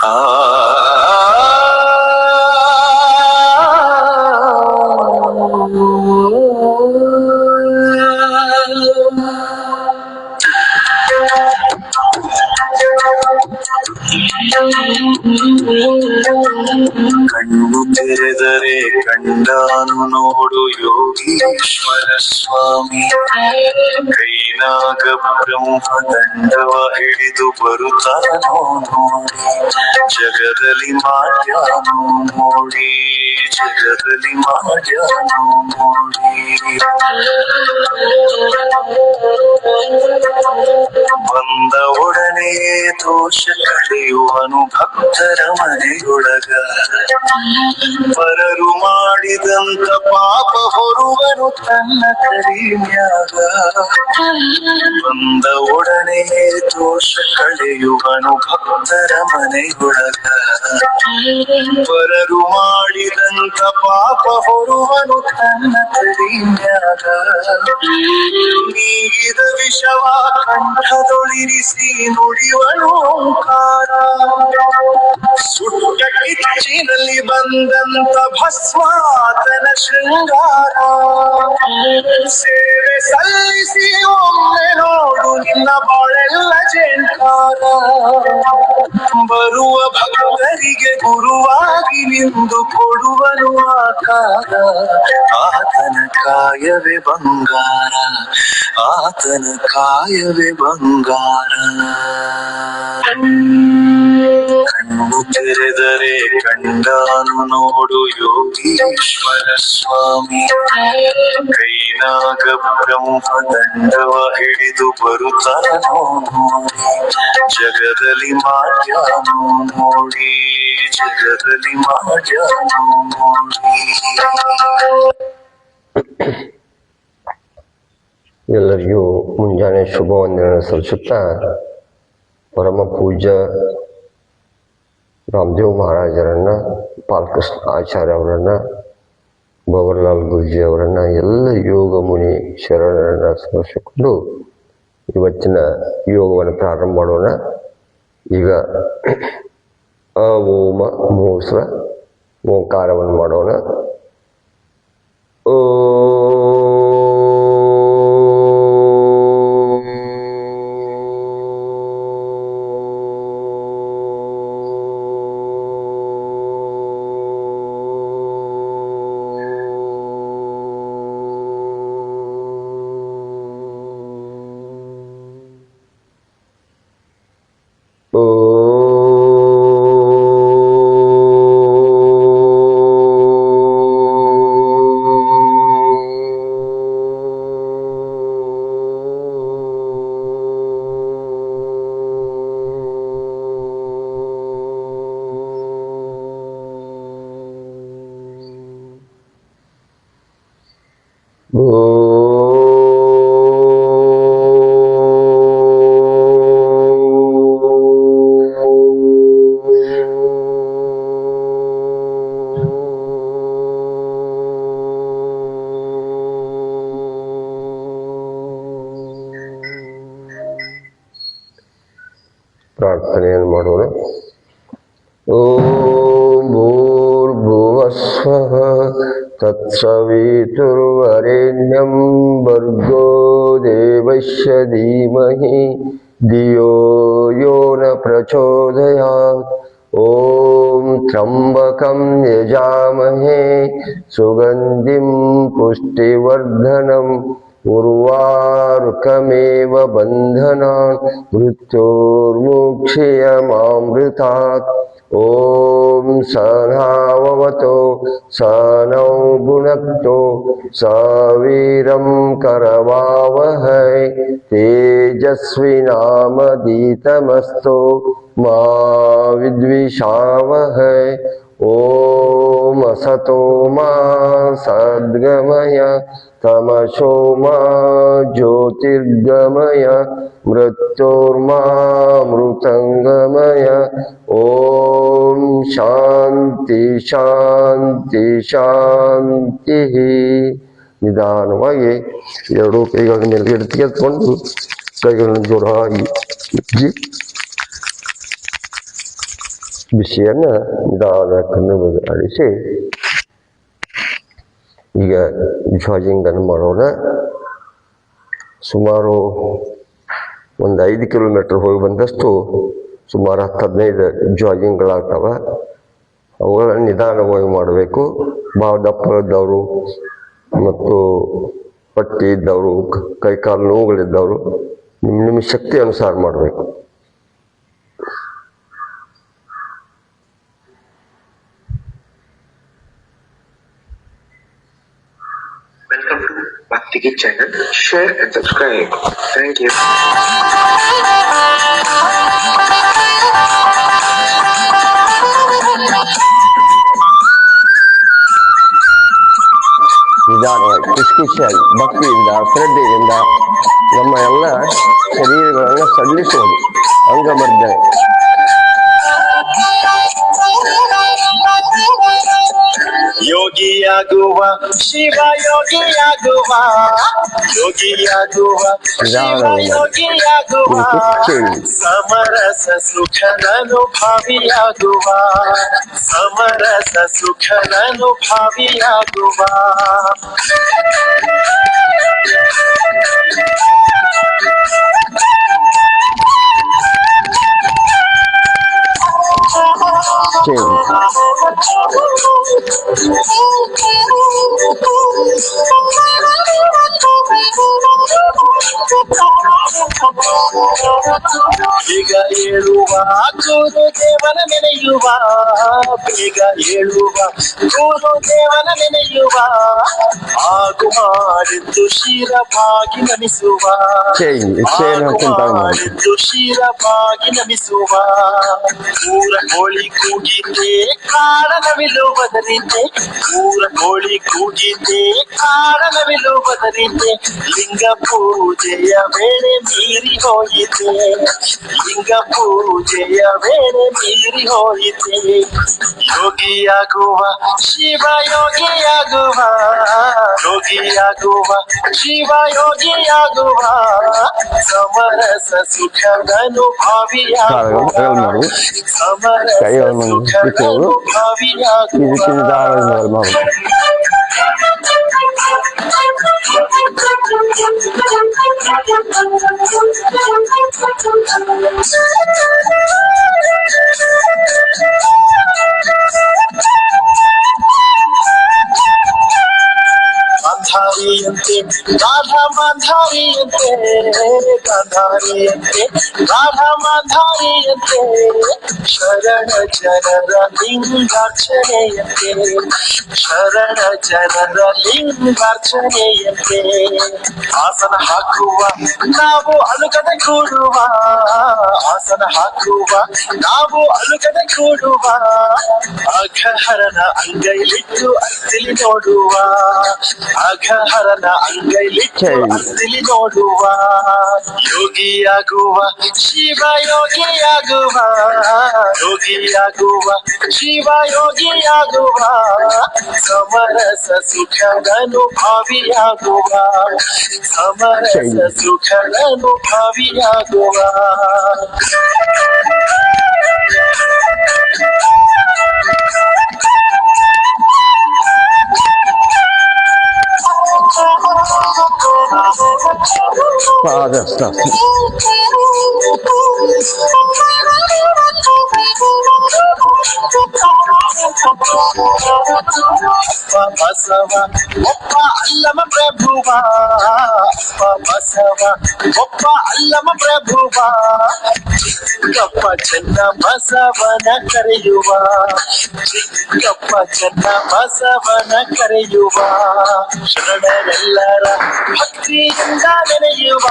ಆ ಕಣ್ಣು ತೆರೆದರೆ ಕಂಡಾನು ನೋಡು ಯೋಗೀಶ್ವರ ಸ್ವಾಮಿ, ಕೈನಾಗ ಬ್ರಹ್ಮದಂಡವ ಹಿಡಿದು ಬರುತ್ತಾನೋ ನೋಡಿ, ಜಗದಲ್ಲಿ ಮಾಡ್ಯಾನೋ ನೋಡಿ, ಜಗದಲ್ಲಿ ಮಾಡ್ಯಾನೋ ನೋಡಿ. ಬಂದ ಒಡನೆ ದೋಷ ಕಳೆಯುವನು ಭಕ್ತರ ಮನೆಯೊಳಗ, ಪರರು ಮಾಡಿದಂತ ಪಾಪ ಹೊರುವನು ತನ್ನ ಕರಿಮ್ಯಾಗ. ಬಂದ ಒಡನೆ ದೋಷ ಕಳೆಯುವನು ಭಕ್ತರ ಮನೆಯೊಳಗ, ಪರರು ಮಾಡಿದಂತ ಪಾಪ ಹೊರುವನು ತನ್ನ ಕರಿಮ್ಯಾಗ. ನೀಗಿದ ವಿಷವ ಕಂಠದೊಳಿರಿಸಿ ನುಡಿವನು ಓಂಕಾರ, ಸುಟ್ಟ ಕಿಚ್ಚಿನಲ್ಲಿ ಬಂದಂತ ಭಸ್ಮಾತನ ಶೃಂಗಾರ. ಸೇವೆ ಸಲ್ಲಿಸಿ ಒಮ್ಮೆ ನೋಡು ನಿನ್ನ ಬಾಳೆಲ್ಲ ಜೇಂಕಾರ, ಬರುವ ಭಕ್ತರಿಗೆ ಗುರುವಾಗಿ ನಿಂದು ಕೊಡುವನು ಆಕಾರ. ಆತನ ಕಾಯವೇ ಬಂಗಾರ, ಆತನ ಕಾಯವೇ ಬಂಗಾರ. ಕಣ್ಣು ತೆರೆದರೆ ಕಂಡಾನು ನೋಡು ಯೋಗೀಶ್ವರ ಸ್ವಾಮಿ, ಕೈನಾಗ ಬ್ರಹ್ಮದಂಡವ ಹಿಡಿದು ಬರುತ್ತಾನೋ ನೋಡಿ, ಜಗದಲ್ಲಿ ಮಾಡ್ಯಾನೋ ನೋಡಿ, ಜಗದಲ್ಲಿ ಮಾಡ್ಯಾನೋ ನೋಡಿ. ಎಲ್ಲರಿಗೂ ಮುಂಜಾನೆ ಶುಭ ವಂದನೆಯನ್ನು ಸಲ್ಲಿಸುತ್ತಾ, ಪರಮ ಪೂಜ್ಯ ರಾಮದೇವ್ ಮಹಾರಾಜರನ್ನ, ಬಾಲಕೃಷ್ಣ ಆಚಾರ್ಯ ಅವರನ್ನ, ಭವರ್ಲಾಲ್ ಗುರುಜಿ ಅವರನ್ನ, ಎಲ್ಲ ಯೋಗ ಮುನಿ ಶರಣರನ್ನ ಸ್ಮರಿಸಿಕೊಂಡು ಇವತ್ತಿನ ಯೋಗವನ್ನು ಪ್ರಾರಂಭ ಮಾಡೋಣ. ಈಗ ಓಮ ಮೂಸ್ವ ಓಂಕಾರವನ್ನು ಮಾಡೋಣ. ಓ ಪ್ರಾರ್ಥನೆಯನ್ನು ಮಾಡೋಣ. ಓಂ ಭೂರ್ಭುವಸ್ವಃ ತತ್ಸವಿತುರ್ವರೆಣ್ಯಂ ಭರ್ಗೋ ದೇವಸ್ಯ ಧೀಮಹಿ ಧಿಯೋ ಯೋ ನ ಪ್ರಚೋದಯಾತ್. ಓಂ ತ್ರ್ಯಂಬಕಂ ಯಜಾಮಹೇ ಸುಗಂಧಿಂ ಪುಷ್ಟಿವರ್ಧನಂ ಉರ್ವಾರುಕಮೇವ ಬಂಧನಾನ್ ಮೃತ್ಯೋರ್ಮುಕ್ಷೀಯಮಾಮೃತಾತ್. ಓಂ ಸಹನಾವವತೋ ಸನೌ ಭುನಕ್ತೋ ಸವೀರಂ ಕರವಾವಹೈ ತೇಜಸ್ವಿನಾಮಧೀತಮಸ್ತೋ ಮಾ ವಿದ್ವಿಷಾವಹೈ. ಓಂ ಅಸತೋ ಮಾ ಸದ್ಗಮಯ ತಮಸೋ ಮಾ ಜ್ಯೋತಿರ್ಗಮಯ ಮೃತ್ಯೋರ್ಮಾಮೃತಂಗಮಯ. ಓಂ ಶಾಂತಿ ಶಾಂತಿ ಶಾಂತಿ. ನಿಧಾನವಾಗಿ ಎರಡೂ ಕೈಗಳ ಮೇಲೆ ತೆಗೆದುಕೊಂಡು ಕೈಗಳನ್ನು ಜೋರಾಗಿ ಉಜ್ಜಿ ಬಿಸಿಯನ್ನ ನಿಧಾನ ಕಣ್ಣು ಆಡಿಸಿ ಈಗ ಜಾಗಿಂಗ್ ಅನ್ನು ಮಾಡೋಣ. ಸುಮಾರು ಒಂದು 5 ಕಿಲೋಮೀಟರ್ ಹೋಗಿ ಬಂದಷ್ಟು ಸುಮಾರು 10-15 ಜಾಗಿಂಗ್ಗಳಾಗ್ತವ. ಅವುಗಳನ್ನು ನಿಧಾನವಾಗಿ ಮಾಡಬೇಕು. ಭಾಳ ದಪ್ಪ ಇದ್ದವರು ಮತ್ತು ಪಟ್ಟಿ ಇದ್ದವರು, ಕೈಕಾಲು ನೋವುಗಳಿದ್ದವರು ನಿಮ್ಮ ಶಕ್ತಿ ಅನುಸಾರ ಮಾಡಬೇಕು. Welcome to Bhakti Git channel. Share and subscribe. Thank you. ನಿಧಾನವಾಗಿ ಖುಷಿಯಾಗಿ ಭಕ್ತಿಯಿಂದ ಶ್ರದ್ಧೆಯಿಂದ ನಮ್ಮ ಎಲ್ಲ ಶರೀರಗಳನ್ನು ಸಲ್ಲಿಸುವುದು ಅಂಗಮರ್ದನೆ. ಯೋಗಿಯಾಗುವ ಶಿವ ಯೋಗಿಯಾಗುವ, ಯೋಗಿಯಾಗುವ ಶಿವ ಯೋಗಿಯಾಗುವ, ಸಮರಸ ಸುಖನನುಭಾವಿಯಾಗುವ, ಸಮರಸ ಸುಖನನುಭಾವಿಯಾಗುವ. ಬೇಗ ಏಳುವ ಗುರುದೇವನ ನೆನೆಯುವ, ಬೇಗ ಏಳುವ ಗುರುದೇವನ ನೆನೆಯುವ, ಆಗು ಮಾಡಿದ್ದು ಶಿರಭಾಗಿ ನಮಿಸುವ, ಮಾಡಿದ್ದು ಶಿರಭಾಗಿ ನಮಿಸುವ. ಊರ ಕೋಳಿ ಕೂಗಿದ್ದೆ ಕಾರಣವಿಲು ಬದಲಿದ್ದೆ, ಊರ ಕೋಳಿ ಕೂಗಿದ್ದೆ ಕಾರಣವಿಲು ಬದಲಿದ್ದೆ, ಲಿಂಗ ಪೂಜೆಯ ವೇಳೆ ಮೀರಿ ಹೋಯಿತೆ, ಲಿಂಗ ಪೂಜೆಯ ವೇಳೆ ಮೀರಿ ಹೋಯಿತೆ. ಯೋಗಿಯಾಗುವ ಶಿವ ಯೋಗಿಯಾಗುವ, ಯೋಗಿಯಾಗುವ ಶಿವ ಯೋಗಿಯಾಗುವ, ಸಮರಸ ಸುಖದನುಭಾವಿಯಾಗುವ, ಸಮರಸ ಸುಖದನುಭಾವಿಯಾಗುವ. ಗಾಂಧಾರಿಯಂತೆ ರಾಧಾ ಮಾಂಧಾರಿಯಂತೆ, ಗಾಂಧಾರಿಯಂತೆ ರಾಧಾ ಮಾಂಧಾರಿಯಂತೆ, ಶರಣ ಜನರ ಲಿಂಗಾರ್ಚನೆಯಂತೆ, ಶರಣ ಜನರ ಲಿಂಗಾರ್ಚನೆಯಂತೆ. ಆಸನ ಹಾಕುವ ನಾವು ಅಲುಗದೆ ಕೂಡುವ, ಆಸನ ಹಾಕುವ ನಾವು ಅಲುಗದೆ ಕೂಡುವ, ಅಘಹರನ ಅಂಗೈಲಿಟ್ಟು ಅತ್ತಿಲಿ ನೋಡುವ, ಅಘಹರನ ಅಂಗೈಲಿಟ್ಟು ಅತ್ತಿಲಿ ನೋಡುವ. ಯೋಗಿಯಾಗುವ ಶಿವ ಯೋಗಿಯಾಗುವ, ಯೋಗಿಯಾಗುವ ಶಿವ ಯೋಗಿಯಾಗುವ, ಸಮರಸ ಸುಖದನುಭಾವಿಯಾಗುವ, ಸಮರಸ ಸುಖದನುಭಾವಿಯಾಗುವ. ಬಸವ ಒಬ್ಬ ಅಲ್ಲಮ ಪ್ರಭುವ, ಬಸವ ಒಬ್ಬ ಅಲ್ಲಮ ಪ್ರಭುವ, ಚಿಕ್ಕಪ್ಪ ಚೆನ್ನ ಬಸವನ ಕರೆಯುವ, ಚಿಕ್ಕಪ್ಪ ಚೆನ್ನ ಬಸವನ ಕರೆಯುವ. ಶರಣರೆಲ್ಲರ ಭಕ್ತಿಯಿಂದ ನೆನೆಯುವ,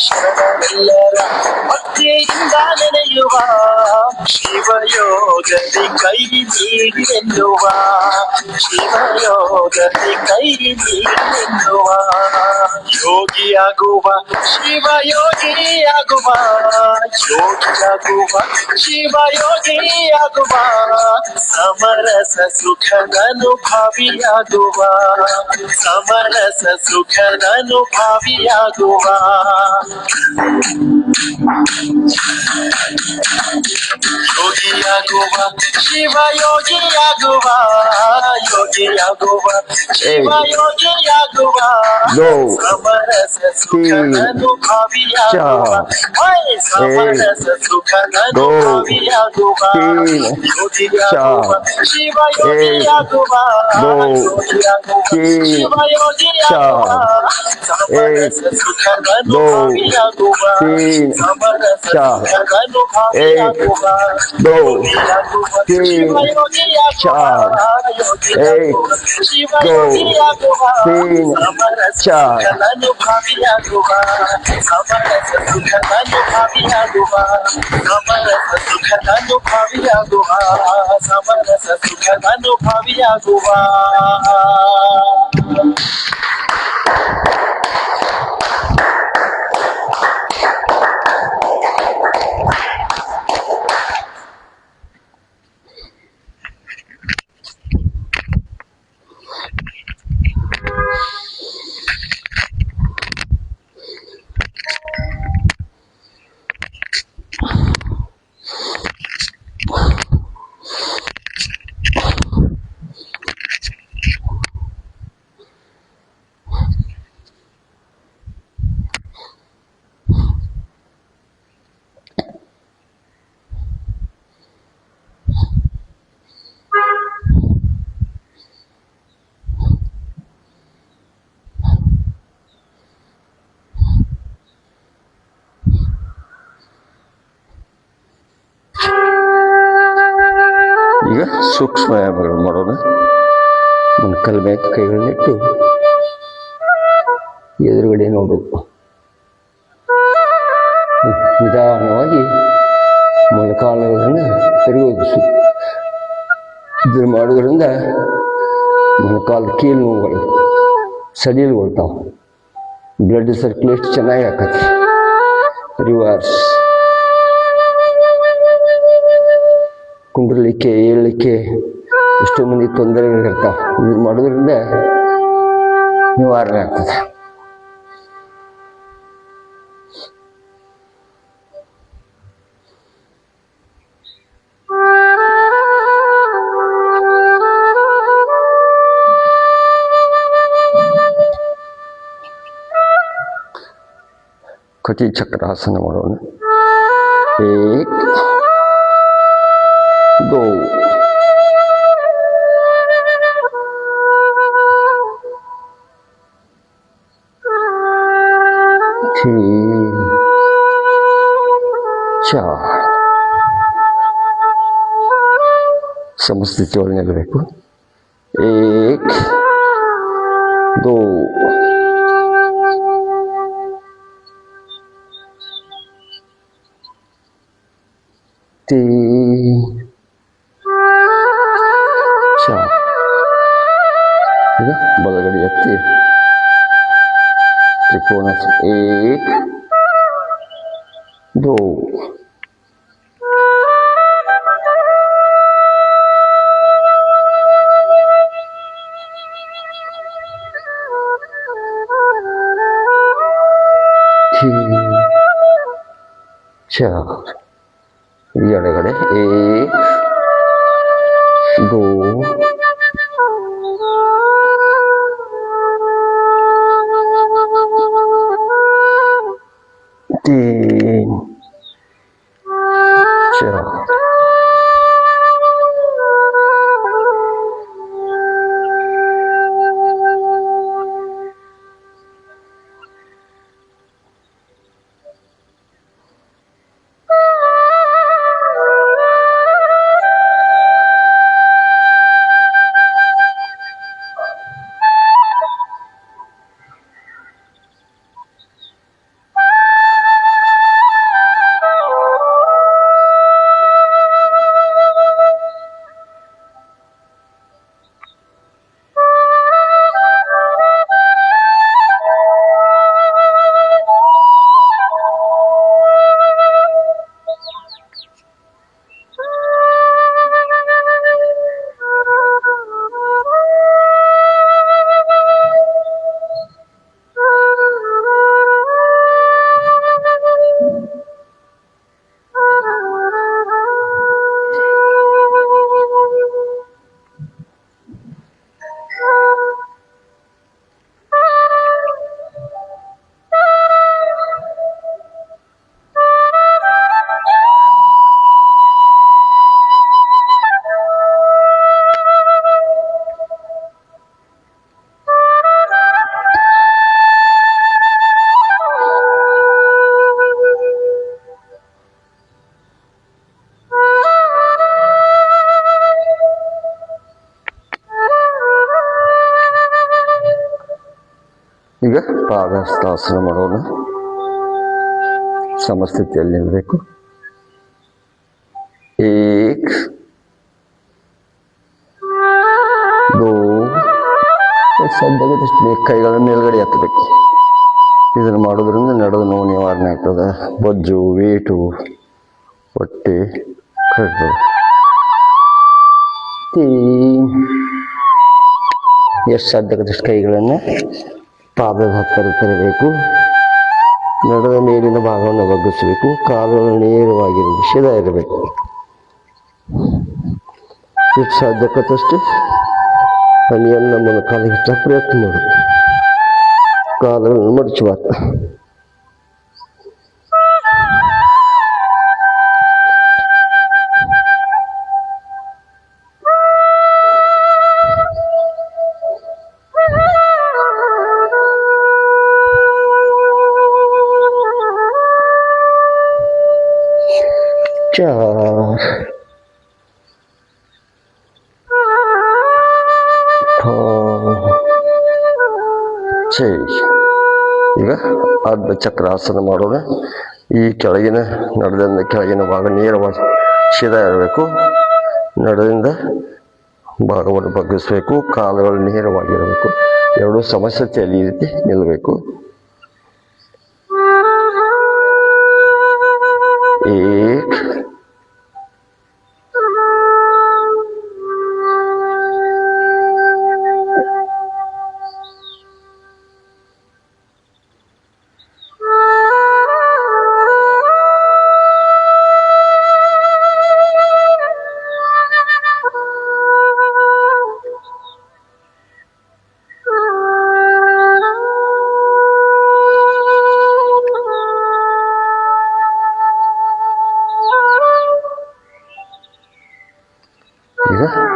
ಶರಣರೆಲ್ಲರ ಭಕ್ತಿಯಿಂದ ನೆನೆಯುವ, ಶಿವಯೋಗದಿ ಕೈ ನೀಡಿ ಎನ್ನುವ, ಶಿವಯೋಗದಿ ಕೈ ನೀಡಿ ಎನ್ನುವ. ಯೋಗಿಯಾಗುವ ಶಿವ ಯೋಗಿಯಾಗುವ, ಯೋಗಿಯಾಗುವ ಶಿವ ಯೋಗಿಯಾಗುವ, ಸಮರಸ ಸುಖದನುಭಾವಿಯಾಗುವ, ಸಮರಸ ಸುಖದನುಭಾವಿಯಾಗುವ. ಯೋಗಿಯ ಯೋಗಿಯಾಗುವ ಶಿವ ಯೋಗಿಯಾಗುವ ಯೋಗಿಯಾಗುವ ಶಿವ ಯೋಗಿಯಾಗುವ ಸಮರಸ ಸುಖನನು ಭಾವಿಯಾಗುವ ಸಮರಸ ಸುಖನನು ಭಾವಿಯಾಗುವ ಯೋಗಿಯಾಗುವ ಶಿವ ಯೋಗಿಯಾಗುವ ಯೋಗಿಯಾಗುವ ಶಿವ ಯೋಗಿಯಾಗುವ ಸಮರಸ ಸುಖನನು ಭಾವಿಯಾಗುವ ಸಮರಸ ಸುಖನನು ಭಾವಿಯಾಗುವ ಯೋಗಿಯಾಗುವ ಶಿವ ಯೋಗಿಯಾಗುವ ಶಿವ ಯೋಗಿಯಾಗುವ ಸಮರಸ ಸುಖನನು ಭಾವಿಯಾಗುವ ಸಮರಸ ಸುಖನನು ಭಾವಿಯಾಗುವ ಸಮರಸ ಸುಖನನು ಭಾವಿಯಾಗುವ ಸಮರಸ ಸುಖನನು ಭಾವಿಯಾಗುವ ಈಗ ಸೂಕ್ಷ್ಮ ವ್ಯಾಯಾಮಗಳು ಮಾಡೋಣ. ಮೊಣಕಾಲ ಮೇಲೆ ಕೈಗಳನ್ನಿಟ್ಟು ಎದುರುಗಡೆ ನೋಡೋದು. ನಿಧಾನವಾಗಿ ಮೊಣಕಾಲುಗಳನ್ನು ತಿರುಗೋದು. ಇದನ್ನು ಮಾಡೋದ್ರಿಂದ ಮೊಣಕಾಲು ಕೀಲು ನೋವುಗಳು ಸಡಿಲುಗೊಳ್ತಾವೆ. ಬ್ಲಡ್ ಸರ್ಕ್ಯುಲೇಟ್ ಚೆನ್ನಾಗಿ ಆಕತ್ತೆ. ರಿವರ್ಸ್ ಕುಂಡ್ರಲಿಕ್ಕೆ ಏಳಲಿಕ್ಕೆ ಎಷ್ಟೋ ಮಂದಿ ತೊಂದರೆಗಳಿರ್ತಾವೆ. ಇದು ಮಾಡೋದ್ರಿಂದ ನಿವಾರಣೆ ಆಗ್ತದೆ. ಕಟಿ ಚಕ್ರಾಸನ ಮಾಡೋಣ. 1 2 3 4 ಸಮಸ್ಥಿತಿ ಒಳಗೆ ನಿಲ್ಲಬೇಕು. 1 2 3 4 ಈಗ ಬಲಗಡೆ ಎತ್ತಿ ತ್ರಿಕೋನ 1 2 3 4 ಎಡಗಡೆ 1 2 3 4 1 ಈಗ ಪಾದಹಸ್ತಾಸನ ಮಾಡೋಣ. ಸಮಸ್ಥಿತಿಯಲ್ಲಿ ನಿಲ್ಲಬೇಕು. ಏಕ್, ದೋ, ಸದ್ಯದಷ್ಟು ಕೈಗಳ ಮೇಲ್ಗಡೆ ಎತ್ತಬೇಕು. ಇದನ್ನು ಮಾಡೋದ್ರಿಂದ ನಡೆದು ನೋವು ನಿವಾರಣೆ ಆಗ್ತದೆ. ಬೊಜ್ಜು, ವೇಟು, ಹೊಟ್ಟೆ ಕರೆಕ್ಟು. ಎಷ್ಟು ಸಾಧ್ಯದಷ್ಟು ಕೈಗಳನ್ನು ಪಾದದ ಹತ್ತಿರ ತರಬೇಕು. ನಡೆದ ಮೇಲಿನ ಭಾಗವನ್ನು ಬಗ್ಗಿಸಬೇಕು. ಕಾಲುಗಳು ನೇರವಾಗಿರಬೇಕು, ಶಿದ ಇರಬೇಕು. ಎಷ್ಟು ಸಾಧ್ಯಕ್ಕಷ್ಟು ಹನಿಯನ್ನು ನಮ್ಮನ್ನು ಕಾಲಿಗೆ ಹಚ್ಚ ಪ್ರಯತ್ನ ಮಾಡೋದು. ಕಾಲುಗಳನ್ನು ಮಡಚಬಾರ್ದು. ಈಗ ಅರ್ಧ ಚಕ್ರಾಸನ ಮಾಡೋಣ. ಈ ಕೆಳಗಿನ ನಡೆದಿಂದ ಕೆಳಗಿನ ಭಾಗ ನೇರವಾಗಿ ಶಿರ ಇರಬೇಕು. ನಡೆದಿಂದ ಭಾಗವನ್ನು ಬಗ್ಗಿಸ್ಬೇಕು. ಕಾಲುಗಳು ನೇರವಾಗಿರಬೇಕು. ಎರಡೂ ಸಮಸ್ಥಿತಿಯಲ್ಲಿ ಈ ರೀತಿ ನಿಲ್ಲಬೇಕು. ಏಕ್,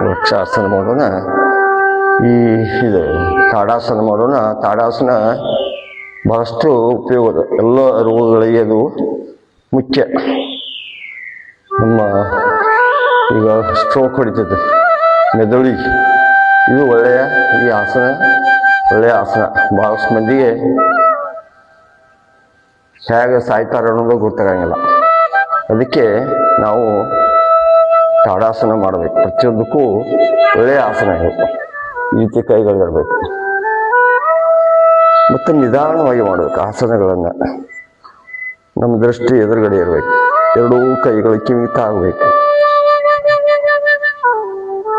ವೃಕ್ಷಾಸನ ಮಾಡೋಣ. ಇದು ತಾಡಾಸನ ಮಾಡೋಣ. ತಾಡಾಸನ ಬಹಳಷ್ಟು ಉಪಯೋಗದ. ಎಲ್ಲ ರೋಗಗಳಿಗೆ ಅದು ಮುಖ್ಯ. ನಮ್ಮ ಈಗ ಸ್ಟ್ರೋಕ್ ಹೊಡಿತೈತೆ ಮೆದುಳಿಗೆ, ಇದು ಈ ಆಸನ ಒಳ್ಳೆಯ ಆಸನ. ಬಹಳಷ್ಟು ಮಂದಿಗೆ ಹೇಗೆ ಸಾಯ್ತಾರೆ ಅನ್ನೋದು ಗೊತ್ತಾಗಂಗಿಲ್ಲ. ಅದಕ್ಕೆ ನಾವು ತಾಡಾಸನ ಮಾಡಬೇಕು. ಪ್ರತಿಯೊಂದಕ್ಕೂ ಒಳ್ಳೆಯ ಆಸನ ಇರಬೇಕು. ಈ ರೀತಿ ಕೈಗಳಿರಬೇಕು. ಮತ್ತು ನಿಧಾನವಾಗಿ ಮಾಡಬೇಕು ಆಸನಗಳನ್ನು. ನಮ್ಮ ದೃಷ್ಟಿ ಎದುರುಗಡೆ ಇರಬೇಕು. ಎರಡೂ ಕೈಗಳು ಕಿವಿ ತಾಗಬೇಕು.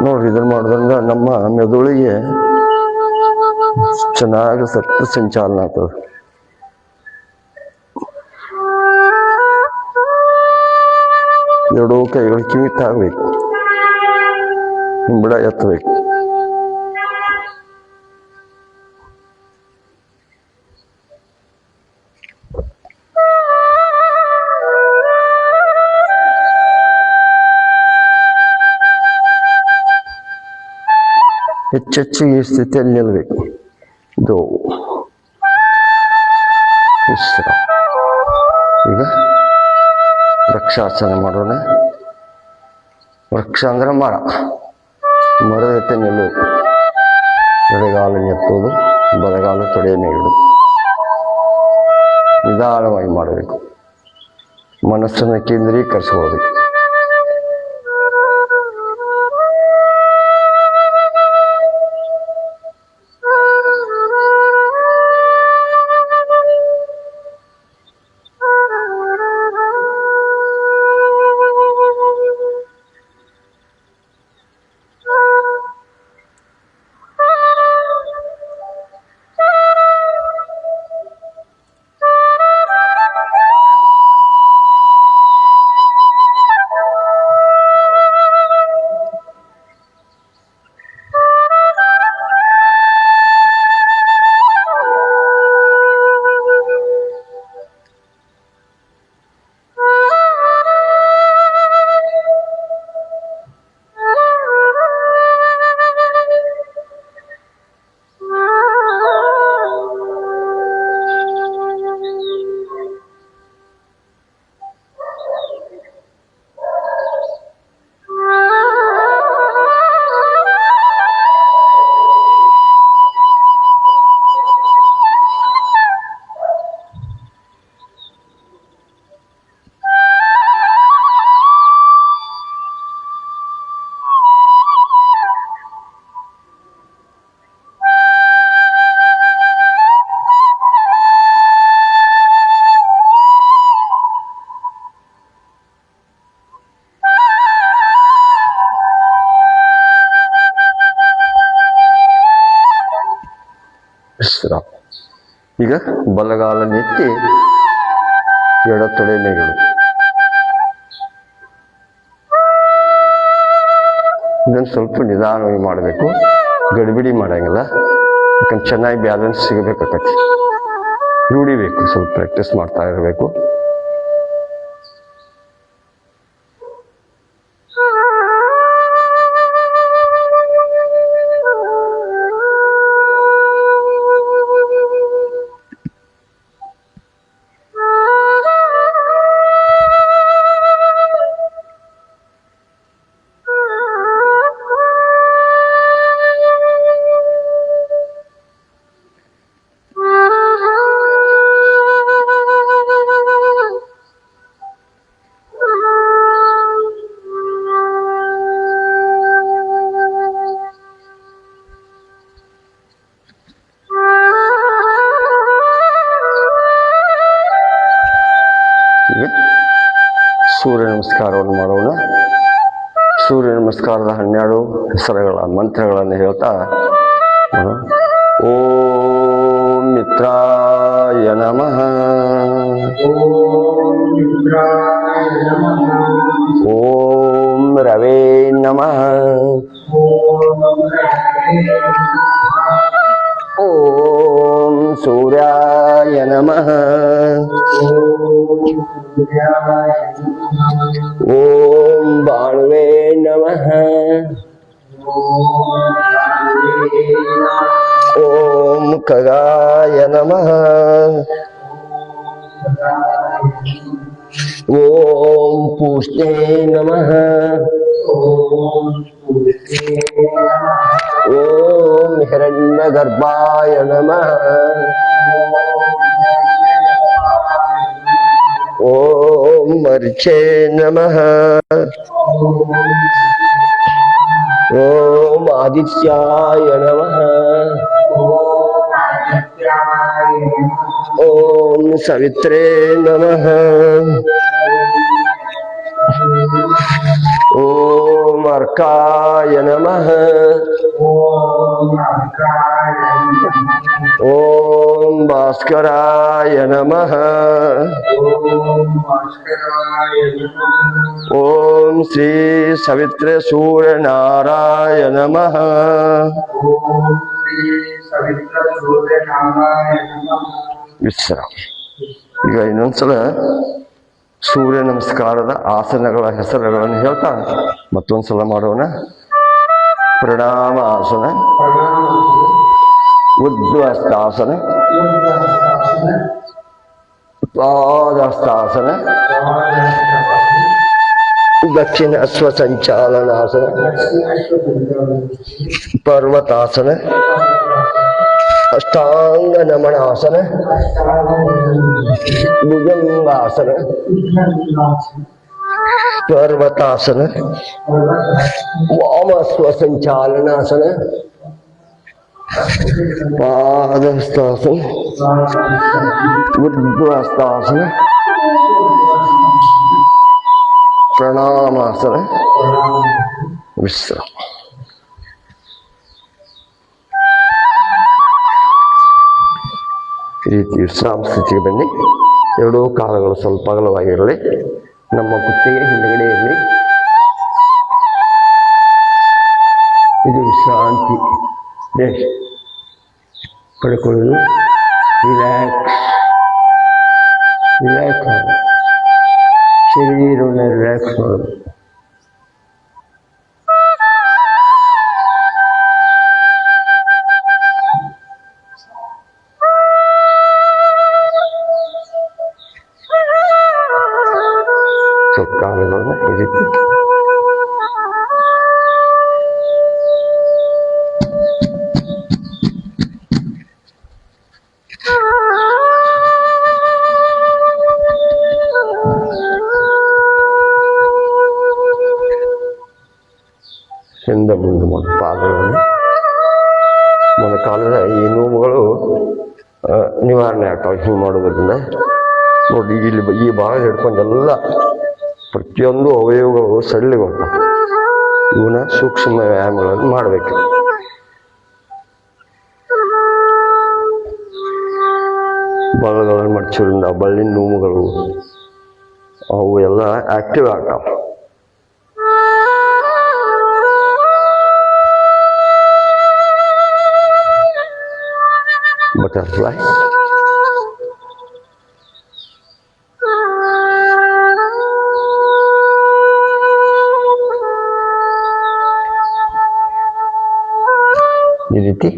ನೋಡ್ರಿ, ಇದನ್ನು ಮಾಡೋದ್ರಿಂದ ನಮ್ಮ ಮೆದುಳಿಗೆ ಚೆನ್ನಾಗಿ ರಕ್ತ ಸಂಚಾಲನ ಆಗ್ತದೆ. ಎರಡೂ ಕೈಗಳು ಕಿವಿ ತಾಗಬೇಕು. ಹಿಂಬಡ ಎತ್ತಬೇಕು. ಹೆಚ್ಚೆಚ್ಚು ಈ ಸ್ಥಿತಿಯಲ್ಲಿ ನಿಲ್ಲಬೇಕು. ಇದು ಈಗ ವೃಕ್ಷಾಸನ ಮಾಡೋಣ. ವೃಕ್ಷ ಅಂದ್ರೆ ಮರ. ಮರದ ಜೊತೆ ನಿಲ್ಲುವುದು. ಎಡಗಾಲು ಎತ್ತುವುದು, ಬಲಗಾಲು ತೊಡೆಯ ಮೇಲಿಡುವುದು. ನಿಧಾನವಾಗಿ ಮಾಡಬೇಕು. ಮನಸ್ಸನ್ನು ಕೇಂದ್ರೀಕರಿಸ್ಬೋದು. ಈಗ ಬಲಗಾಲನ್ನೆತ್ತಿ ಎಡ ತೊಡೆ ಮೇಗಳು. ಇದನ್ನು ಸ್ವಲ್ಪ ನಿಧಾನವಾಗಿ ಮಾಡಬೇಕು, ಗಡಿಬಿಡಿ ಮಾಡಂಗಿಲ್ಲ. ಯಾಕಂದ್ರೆ ಚೆನ್ನಾಗಿ ಬ್ಯಾಲೆನ್ಸ್ ಸಿಗಬೇಕಾಗತ್ತೆ. ರೂಢಿಬೇಕು, ಸ್ವಲ್ಪ ಪ್ರಾಕ್ಟೀಸ್ ಮಾಡ್ತಾ ಇರಬೇಕು. ಸೂರ್ಯ ನಮಸ್ಕಾರವನ್ನು ಮಾಡೋಣ. ಸೂರ್ಯ ನಮಸ್ಕಾರದ 12 ಹೆಸರುಗಳ ಮಂತ್ರಗಳನ್ನು ಹೇಳ್ತಾ, ಓಂ ಮಿತ್ರಾಯ ನಮಃ, ಓಂ ರವೇ ನಮಃ, ಓಂ ಸೂರ್ಯಾಯ ನಮಃ, ಓಂ ಭಾನುವೇ ನಮಃ, ಓಂ ಖಗಾಯ ನಮಃ, ಓಂ ಪೂಷ್ಣೇ ನಮಃ, ಓಂ ಹಿರಣ್ಯಗರ್ಭಾಯ ನಮಃ, ಓಂ ಮರ್ಚೇ ನಮಃ, ಓಂ ಆದಿತ್ಯಾಯ ನಮಃ, ಓಂ ಸವಿತ್ರೇ ನಮಃ, ಓಂ ಅರ್ಕಾಯ ನಮಃ, ಓಂ ಭಾಸ್ಕರಾಯ ನಮಃ, ಓಂ ಶ್ರೀ ಸವಿತ್ರೆ ಸೂರ್ಯ ನಾರಾಯ ನಮಃ. ವಿಶ್ರಾಮ. ಈಗ ಇನ್ನೊಂದ್ಸಲ ಸೂರ್ಯ ನಮಸ್ಕಾರದ ಆಸನಗಳ ಹೆಸರುಗಳನ್ನು ಹೇಳ್ತಾ ಮತ್ತೊಂದ್ಸಲ ಮಾಡೋಣ. ಪ್ರಣಾಮ ಆಸನ, ಉದ್ವಸ್ತಾಸನ, ಪಾದಹಸ್ತಾಸನ, ದಕ್ಷಿಣ ಸ್ವಸಂಚಾಲನಾಸನ, ಪರ್ವತಾಸನ, ಅಷ್ಟಾಂಗ ನಮನಾಸನ, ಭುಜಂಗಾಸನ, ಪರ್ವತಾಸನ, ವಾಮ ಸ್ವಸಂಚಾಲನಾಸನ, ಪಾದಹಸ್ತಾಸನ, ಉದ್ವಸ್ತಾಸನ, ಪ್ರಣಾಮಾಸನ, ವಿಶ್ರಾಮ. ಈ ರೀತಿ ವಿಶ್ರಾಮ ಸ್ಥಿತಿಗೆ ಬನ್ನಿ. ಎರಡೂ ಕಾಲಗಳು ಸ್ವಲ್ಪ ಅಗಲವಾಗಿರಲಿ. ನಮ್ಮ ಕುತ್ತಿಗೆ ಹಿಂದುಗಡೆ ಇರಲಿ. ಇದು ವಿಶ್ರಾಂತಿ. ಪಡ್ಕೊಳ್ಳೋದು, ರಿಲ್ಯಾಕ್ಸ್ ರಿಲ್ಯಾಕ್ಸ್ ಶರೀರವನ್ನು ರಿಲ್ಯಾಕ್ಸ್ ಮಾಡೋದು. ಸ್ವಲ್ಪ ಕಾಲಗಳನ್ನು ಈ ರೀತಿ ಹಿಂದೆ ಮುಂದೆ ಮಾಡಿ ಪಾದಗಳನ್ನು ಮೊದಲ ಈ ನೋವುಗಳು ನಿವಾರಣೆ ಆಗ್ತಾವೆ ಹಿಂಗೆ ಮಾಡೋದ್ರಿಂದ. ನೋಡಿ ಇಲ್ಲಿ ಈ ಭಾಗ ಹಿಡ್ಕೊಂಡೆಲ್ಲ ಪ್ರತಿಯೊಂದು ಅವಯವಗಳು ಸಡಿಲಿಗೆ ಹೋಗ್ತವೆ. ಇವನ್ನ ಸೂಕ್ಷ್ಮ ವ್ಯಾಯಾಮಗಳನ್ನು ಮಾಡಬೇಕು. ಬಲಗಳನ್ನು ಮಡಚೋದ್ರಿಂದ ಬಳ್ಳಿನ ನೋವುಗಳು ಅವು ಎಲ್ಲ ಆಕ್ಟಿವ್ ಆಗ್ತಾವ. ಬಟರ್ಫ್ಲೈ ಈ ರೀತಿ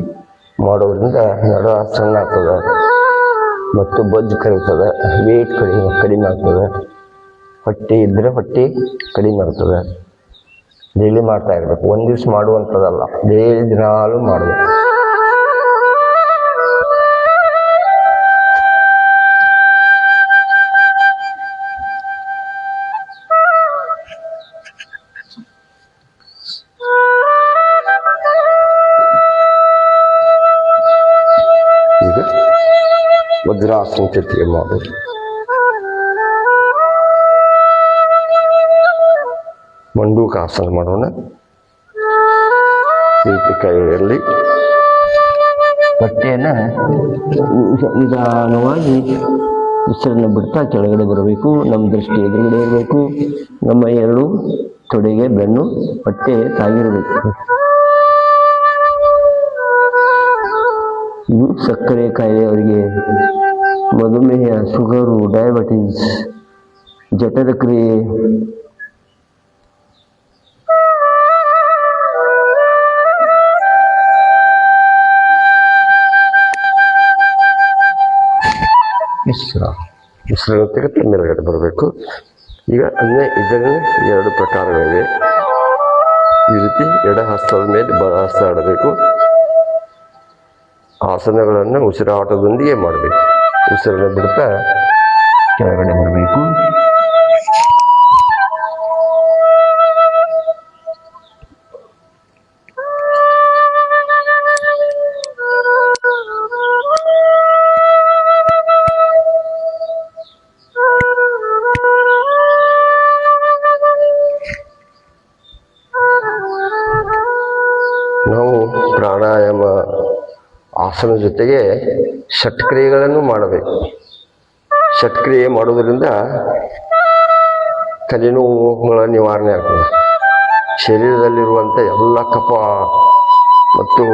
ಮಾಡೋದ್ರಿಂದ ನಡ ಸಣ್ಣ ಆಗ್ತದೆ ಮತ್ತು ಬೊಜ್ಜು ಕರೀತದೆ, ವೇಟ್ ಕಡಿಮೆ ಆಗ್ತದೆ, ಹೊಟ್ಟೆ ಇದ್ದರೆ ಹೊಟ್ಟೆ ಕಡಿಮೆ ಆಗ್ತದೆ. ಡೈಲಿ ಮಾಡ್ತಾ ಇರಬೇಕು, ಒಂದು ದಿವ್ಸ ಮಾಡುವಂಥದ್ದಲ್ಲ, ಡೈಲಿ ದಿನಾಲೂ ಮಾಡಬೇಕು. ಈಗ ವಜ್ರಾಸನ ಜೊತೆಗೆ ಮಾಡೋದು. ಮಂಡೂಕಾಸನ ಮಾಡೋಣ. ಈ ರೀತಿ ಕೈಯಲ್ಲಿ ಬಟ್ಟೆಯನ್ನು ನಿಧಾನವಾಗಿ ಉಸಿರನ್ನು ಬಿಡ್ತಾ ಕೆಳಗಡೆ ಬರಬೇಕು. ನಮ್ಮ ದೃಷ್ಟಿ ಎದುರುಗಡೆ ಇರಬೇಕು. ನಮ್ಮ ಎರಡು ತೊಡೆಗೆ ಬೆನ್ನು ಬಟ್ಟೆ ತಾಗಿರಬೇಕು. ಸಕ್ಕರೆ ಕಾಯಿಲೆಯವರಿಗೆ, ಮಧುಮೇಹ, ಶುಗರು, ಡಯಾಬಿಟೀಸ್, ಜಠರ ಕ್ರಿಯೆ, ವಿಶ್ರಾಂತಿಗೆ ಮೇಲ್ಗಡೆ ಬರಬೇಕು. ಈಗ ಇದರಲ್ಲಿ ಎರಡು ಪ್ರಕಾರಗಳಿವೆ. ಈ ರೀತಿ ಎಡ ಹಸ್ತದ ಮೇಲೆ ಬಲ ಹಸ್ತ ಆಡಬೇಕು. ಆಸನಗಳನ್ನು ಉಸಿರಾಟದೊಂದಿಗೆ ಮಾಡಬೇಕು. ಉಸಿರನ್ನು ಬಿಡ್ತಾ ಕೆಳಗಡೆ ಬರಬೇಕು. ನಾವು ಪ್ರಾಣಾಯಾಮ ಆಸನ ಜೊತೆಗೆ ಷಟ್ಕ್ರಿಯೆಗಳನ್ನು ಮಾಡಬೇಕು. ಷಟ್ಕ್ರಿಯೆ ಮಾಡೋದರಿಂದ ತಲೆನೋವುಗಳ ನಿವಾರಣೆ ಆಗ್ತದೆ. ಶರೀರದಲ್ಲಿರುವಂಥ ಎಲ್ಲ ಕಫ ಮತ್ತು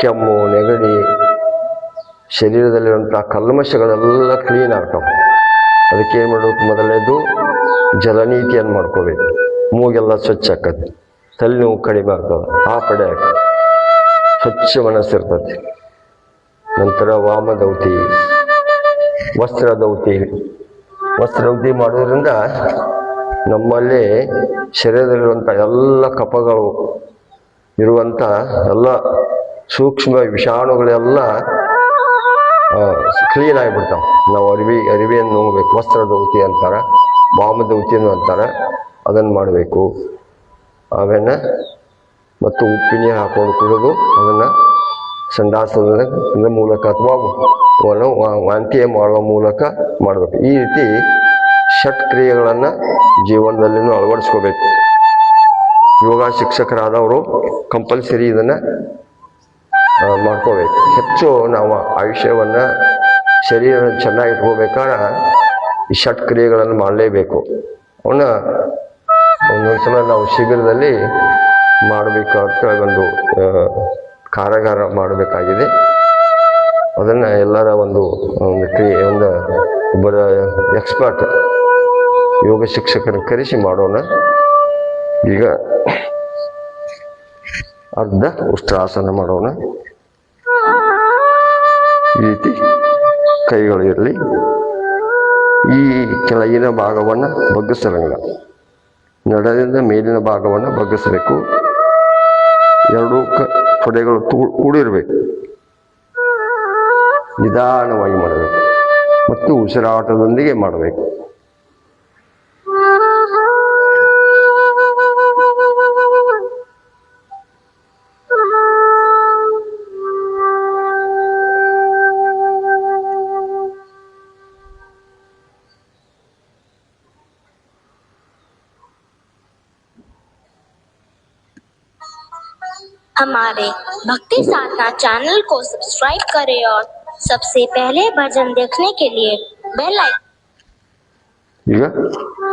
ಕೆಮ್ಮು, ನೆಗಡಿ, ಶರೀರದಲ್ಲಿರುವಂಥ ಕಲ್ಮಶಗಳೆಲ್ಲ ಕ್ಲೀನ್ ಆಗ್ತವೆ. ಅದಕ್ಕೆ ಏನು ಮಾಡಬೇಕು? ಮೊದಲನೇದು ಜಲನೀತಿಯನ್ನು ಮಾಡ್ಕೋಬೇಕು. ಮೂಗೆಲ್ಲ ಸ್ವಚ್ಛ ಆಕತ್ತೆ, ತಲೆನೋವು ಕಡಿಮೆ ಆಗ್ತದೆ, ಆ ಪಡೆ ಆಗ್ತದೆ, ಸ್ವಚ್ಛ ಮನಸ್ಸಿರ್ತದೆ. ನಂತರ ವಾಮದೌತಿ, ವಸ್ತ್ರದೌತಿ ಮಾಡೋದ್ರಿಂದ ನಮ್ಮಲ್ಲಿ ಶರೀರದಲ್ಲಿರುವಂಥ ಎಲ್ಲ ಕಫಗಳು ಇರುವಂಥ ಎಲ್ಲ ಸೂಕ್ಷ್ಮ ವಿಷಾಣುಗಳೆಲ್ಲ ಕ್ಲೀನ್ ಆಗಿಬಿಡ್ತಾವೆ. ನಾವು ಅರಿವೆಯನ್ನು ನೋಡ್ಬೇಕು. ವಸ್ತ್ರದೌತಿ ಅಂತಾರೆ, ವಾಮದೌತಿಯನ್ನು ಅಂತಾರೆ. ಅದನ್ನು ಮಾಡಬೇಕು. ಆಮೇಲೆ ಮತ್ತು ಉಪ್ಪಿನ ಹಾಕೊಂಡು ಕುಡಿದು ಅದನ್ನು ಸಂಡಾಸದ ಮೂಲಕ ಅಥವಾ ವಾಂತಿ ಮಾಡುವ ಮೂಲಕ ಮಾಡಬೇಕು. ಈ ರೀತಿ ಷಟ್ಕ್ರಿಯೆಗಳನ್ನು ಜೀವನದಲ್ಲಿನೂ ಅಳವಡಿಸ್ಕೋಬೇಕು. ಯೋಗ ಶಿಕ್ಷಕರಾದವರು ಕಂಪಲ್ಸರಿ ಇದನ್ನು ಮಾಡ್ಕೋಬೇಕು. ಹೆಚ್ಚು ನಾವು ಆಯುಷ್ಯವನ್ನು, ಶರೀರ ಚೆನ್ನಾಗಿಟ್ಕೋಬೇಕಾದ್ರೆ ಈ ಷಟ್ಕ್ರಿಯೆಗಳನ್ನು ಮಾಡಲೇಬೇಕು. ಅವನ್ನ ಒಂದೊಂದ್ಸಲ ನಾವು ಶಿಬಿರದಲ್ಲಿ ಮಾಡಬೇಕಾದ ಒಂದು ಕಾರ್ಯಾಗಾರ ಮಾಡಬೇಕಾಗಿದೆ. ಅದನ್ನು ಎಲ್ಲರ ಒಂದು ಒಬ್ಬರ ಎಕ್ಸ್ಪರ್ಟ್ ಯೋಗ ಶಿಕ್ಷಕರನ್ನು ಕರೆಸಿ ಮಾಡೋಣ. ಈಗ ಅರ್ಧ ಉಷ್ಟ್ರಾಸನ ಮಾಡೋಣ. ಈ ರೀತಿ ಕೈಗಳಿರಲಿ. ಈ ಕೆಳಗಿನ ಭಾಗವನ್ನು ಬಗ್ಗಿಸರಂಗ, ನಡದಿಂದ ಮೇಲಿನ ಭಾಗವನ್ನು ಬಗ್ಗಿಸಬೇಕು. ಎರಡೂ ತೊಡೆಗಳು ಕೂಡಿರಬೇಕು. ನಿಧಾನವಾಗಿ ಮಾಡಬೇಕು ಮತ್ತು ಉಸಿರಾಟದೊಂದಿಗೆ ಮಾಡಬೇಕು. हमारे भक्ति साधना चैनल को सब्सक्राइब करें और सबसे पहले भजन देखने के लिए बेल आइकन ಈಗ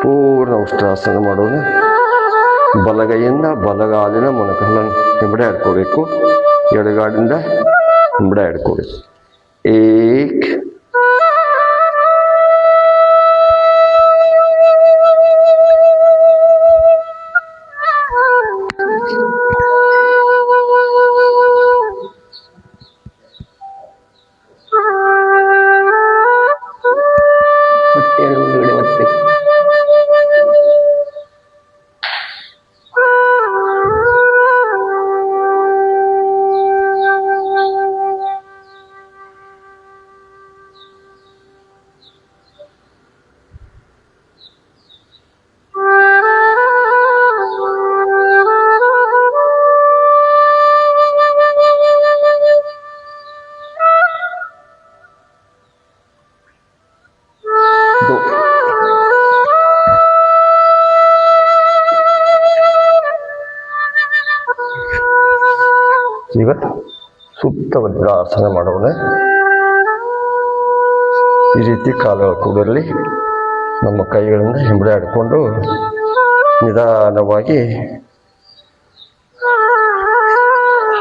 ಪೂರ್ಣ ಉಷ್ಟ್ರಾಸನ ಮಾಡೋದು. ಬಲಗೈಯಿಂದ ಬಲಗಾಲಿನ ಮೊಣಕಾಲನ್ನು ಹಿಂಬಡೆ ಆಡ್ಕೋಬೇಕು, ಎಡಗಾಲಿಂದ ಹಿಂಬಡೆ ಆಡ್ಕೋಬೇಕು. ಏಕ್ ಈಗ ಸುತ್ತ ವಜ್ರಾಸನ ಮಾಡೋಣ. ಈ ರೀತಿ ಕಾಲುಗಳು ಕೂಡಲಿ ನಮ್ಮ ಕೈಗಳಿಂದ ಹಿಂಬಡೆ ಆಡಿಕೊಂಡು ನಿಧಾನವಾಗಿ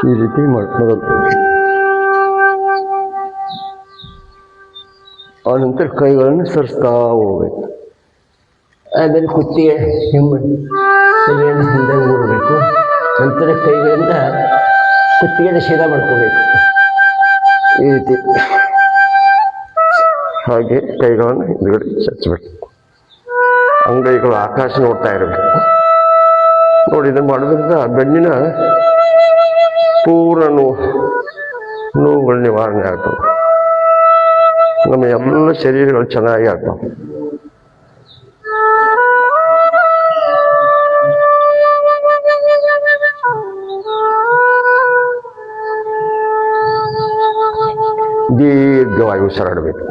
ಈ ರೀತಿ ಮಾಡ್ಕೊಳ್ಳೋದು. ಆನಂತರ ಕೈಗಳನ್ನು ಸರಿಸ್ತಾ ಹೋಗ್ಬೇಕು. ಆಮೇಲೆ ಕುತ್ತಿಗೆ ಹಿಂಬಡಿ ಹಿಂದೆ ಓಡಬೇಕು. ನಂತರ ಕೈಗಳಿಂದ ಕುತ್ತಿಗೆ ಶೀಲ ಮಾಡ್ಕೋಬೇಕು. ಈ ರೀತಿ ಹಾಗೆ ಕೈಗಳನ್ನು ಹಿಂದುಗಡೆ ಚಚ್ಚಬೇಕು. ಅಂಗೈಗಳು ಆಕಾಶ ನೋಡ್ತಾ ಇರಬೇಕು. ನೋಡಿ, ಇದನ್ನು ಮಾಡೋದ್ರಿಂದ ಬೆನ್ನಿನ ಪೂರ್ಣ ನೋವುಗಳು ನಿವಾರಣೆ ಆಗ್ತವೆ. ನಮ್ಮ ಎಲ್ಲ ಶರೀರಗಳು ಚೆನ್ನಾಗಿ ಆಗ್ತವೆ. ದೀರ್ಘವಾಗಿ ಉಸಿರಾಡಬೇಕು.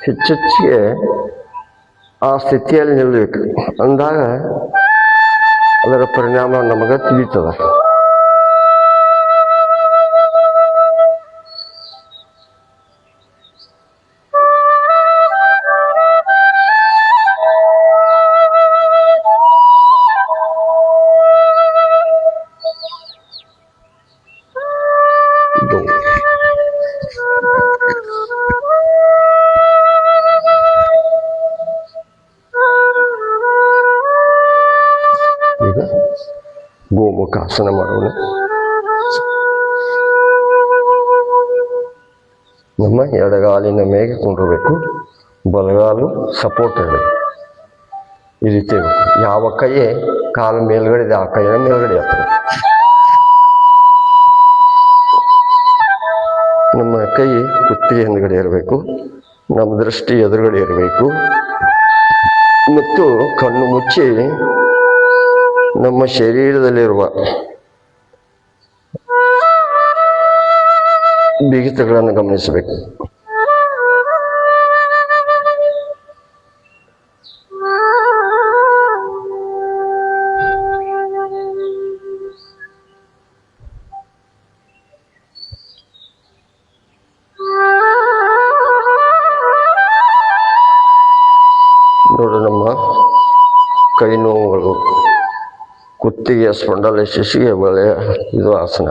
ಹೆಚ್ಚೆಚ್ಚಿಗೆ ಆ ಸ್ಥಿತಿಯಲ್ಲಿ ನಿಲ್ಲಬೇಕು. ಅಂದಾಗ ಅದರ ಪರಿಣಾಮ ನಮಗೆ ತಿಳಿತದ. ಈಗ ಗೋಮುಖಾಸನ ಮಾಡೋಣ. ನಮ್ಮ ಎಡಗಾಲಿನ ಮೇಲೆ ಕುಂಡಿರಬೇಕು, ಬಲಗಾಲು ಸಪೋರ್ಟ್ ಇರಬೇಕು. ಈ ರೀತಿ ಇರಬೇಕು. ಯಾವ ಕೈ ಕಾಲು ಮೇಲ್ಗಡೆ ಇದೆ ಆ ಕೈನ ಮೇಲ್ಗಡೆ ಆಗ್ತದೆ. ನಮ್ಮ ಕೈ ಕುತ್ತಿಗೆ ಹಿಂದ್ಗಡೆ ಇರಬೇಕು, ನಮ್ಮ ದೃಷ್ಟಿ ಎದುರುಗಡೆ ಇರಬೇಕು ಮತ್ತು ಕಣ್ಣು ಮುಚ್ಚಿ ನಮ್ಮ ಶರೀರದಲ್ಲಿರುವ ಬಿಗಿತಗಳನ್ನು ಗಮನಿಸಬೇಕು. ನೋಡು, ನಮ್ಮ ಕೈ ನೋವುಗಳು, ಕುತ್ತಿಗೆ ಸ್ಪಂಡಲೈಸಿಸ್ಗೆ ಒಳ್ಳೆಯ ಇದು ಆಸನ.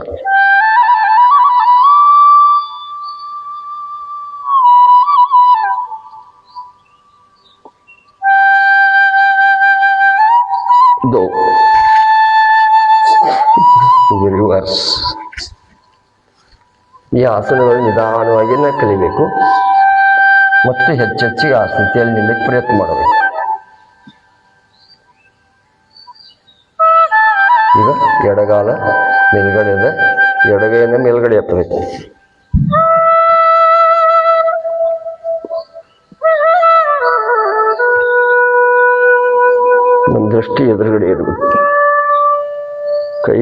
ಇದು ರಿವರ್ಸ್. ಈ ಆಸನಗಳು ನಿಧಾನವಾಗಿ ಕಲಿಬೇಕು ಮತ್ತು ಹೆಚ್ಚೆಚ್ಚಿಗೆ ಆ ಸ್ಥಿತಿಯಲ್ಲಿ ನಿಲ್ಲಕ್ಕೆ ಪ್ರಯತ್ನ ಮಾಡಬೇಕು. ಈಗ ಎಡಗಾಲ ಮೇಲ್ಗಡೆ ಇದೆ, ಎಡಗೈನ ಮೇಲ್ಗಡೆ ಎತ್ತಬೇಕು. ದೃಷ್ಟಿ ಎದುರುಗಡೆ ಇರಬೇಕು. ಕೈ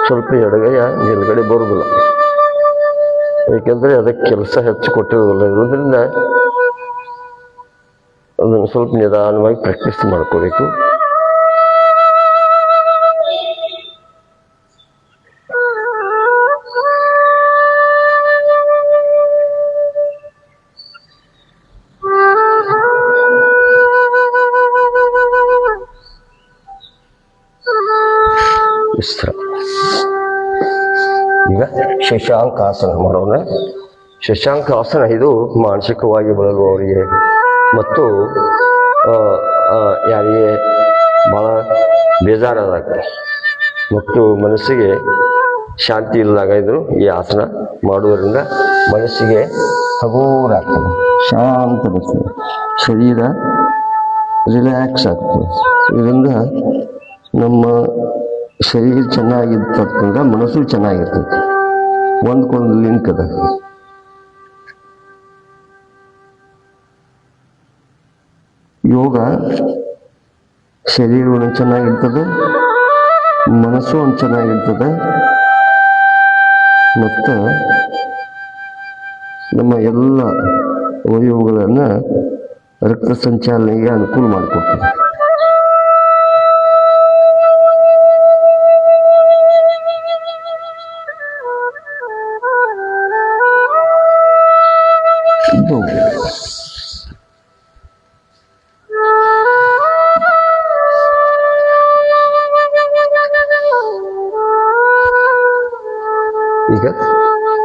ಸ್ವಲ್ಪ ಎಡಗೈಯ ಮೇಲ್ಗಡೆ ಬರುವುದಿಲ್ಲ, ಏಕೆಂದರೆ ಅದಕ್ಕೆ ಕೆಲಸ ಹೆಚ್ಚು ಕೊಟ್ಟಿರೋದಿಲ್ಲ. ಇರೋದ್ರಿಂದ ಅದನ್ನು ಸ್ವಲ್ಪ ನಿಧಾನವಾಗಿ ಪ್ರಾಕ್ಟೀಸ್ ಮಾಡ್ಕೋಬೇಕು. ಈಗ ಶಶಾಂಕಾಸನ ಮಾಡೋಣ. ಶಶಾಂಕಾಸನ ಇದು ಮಾನಸಿಕವಾಗಿ ಬಳಲುವವರಿಗೆ ಮತ್ತು ಯಾರಿಗೆ ಭಾಳ ಬೇಜಾರಾದಾಗ ಮತ್ತು ಮನಸ್ಸಿಗೆ ಶಾಂತಿ ಇಲ್ಲದಾಗ ಇದು ಈ ಆಸನ ಮಾಡುವುದರಿಂದ ಮನಸ್ಸಿಗೆ ಹಗೂರ ಆಗ್ತದೆ, ಶಾಂತ ಬರ್ತದೆ, ಶರೀರ ರಿಲ್ಯಾಕ್ಸ್ ಆಗ್ತದೆ. ಇದರಿಂದ ನಮ್ಮ ಶರೀರ ಚೆನ್ನಾಗಿರ್ತಕ್ಕಂಥ ಮನಸ್ಸು ಚೆನ್ನಾಗಿರ್ತದೆ. ಒಂದಕ್ಕೊಂದು ಲಿಂಕ್ ಅದ. ಯೋಗ ಶರೀರವನ್ನು ಚೆನ್ನಾಗಿರ್ತದೆ, ಮನಸ್ಸು ಒಂದು ಚೆನ್ನಾಗಿರ್ತದೆ ಮತ್ತು ನಮ್ಮ ಎಲ್ಲ ಅವಯವಗಳನ್ನು ರಕ್ತ ಸಂಚಾಲನೆಗೆ ಅನುಕೂಲ ಮಾಡಿಕೊಡ್ತದೆ. ಈಗ